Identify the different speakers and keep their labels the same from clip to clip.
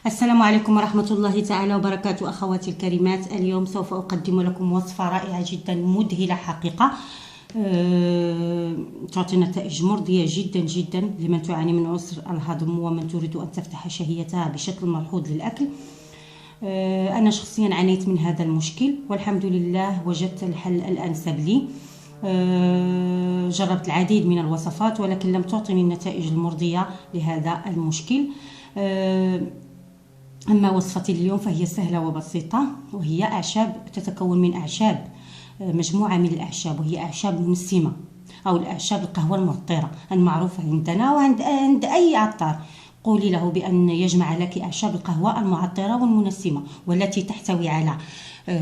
Speaker 1: السلام عليكم ورحمة الله تعالى وبركاته. أخواتي الكريمات، اليوم سوف أقدم لكم وصفة رائعة جدا مذهلة حقيقة. تعطي نتائج مرضية جدا جدا لمن تعاني من عسر الهضم ومن تريد أن تفتح شهيتها بشكل ملحوظ للأكل. أنا شخصيا عانيت من هذا المشكل والحمد لله وجدت الحل الأنسب لي. جربت العديد من الوصفات ولكن لم تعطني النتائج المرضية لهذا المشكل. أما وصفتي اليوم فهي سهلة وبسيطة، وهي أعشاب تتكون من أعشاب، مجموعة من الأعشاب، وهي أعشاب منسمة أو الأعشاب القهوة المعطرة المعروفة عندنا وعند أي عطار. قولي له بأن يجمع لك أعشاب القهوة المعطرة والمنسمة، والتي تحتوي على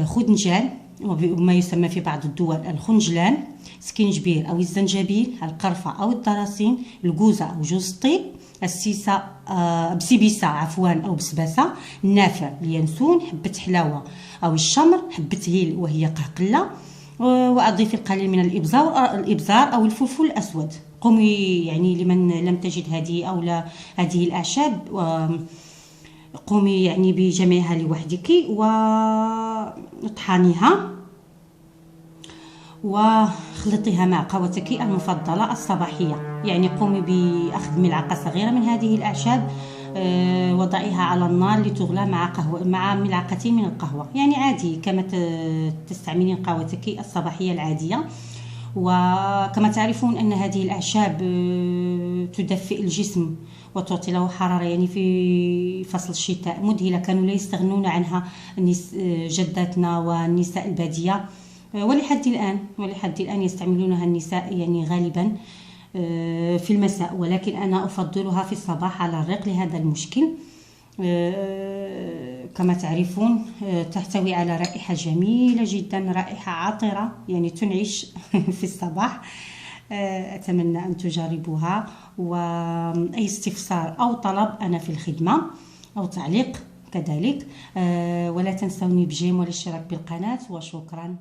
Speaker 1: خنجان وما يسمى في بعض الدول الخنجلان، سكينجبير أو الزنجبيل، القرفة أو الدراسين، الجوزة أو جوز الطيب، السيسة بسبيسة أو بسباسة، النافع، اليانسون، حبة حلاوة أو الشمر، حبة هيل وهي قهقلة، وأضيف القليل من الإبزار أو الفلفل الأسود. قومي يعني لمن لم تجد هذه الأعشاب، قومي يعني بجمعها لوحدك وطحنيها وخلطيها مع قهوتك المفضلة الصباحية. يعني قومي بأخذ ملعقة صغيرة من هذه الأعشاب، وضعيها على النار لتغلى مع ملعقتين من القهوة، يعني عادي كما تستعملين قهوتك الصباحية العادية. وكما تعرفون أن هذه الأعشاب تدفئ الجسم وتعطي له حرارة، يعني في فصل الشتاء مذهلة، كانوا لا يستغنون عنها جداتنا والنساء البادية، ولحد الآن يستعملونها النساء يعني غالبا في المساء، ولكن أنا أفضلها في الصباح على الريق لهذا المشكل. كما تعرفون تحتوي على رائحة جميلة جدا، رائحة عطرة يعني تنعش في الصباح. أتمنى أن تجربوها، وأي استفسار أو طلب أنا في الخدمة أو تعليق كذلك، ولا تنسوني بجيم والاشتراك بالقناة، وشكرا.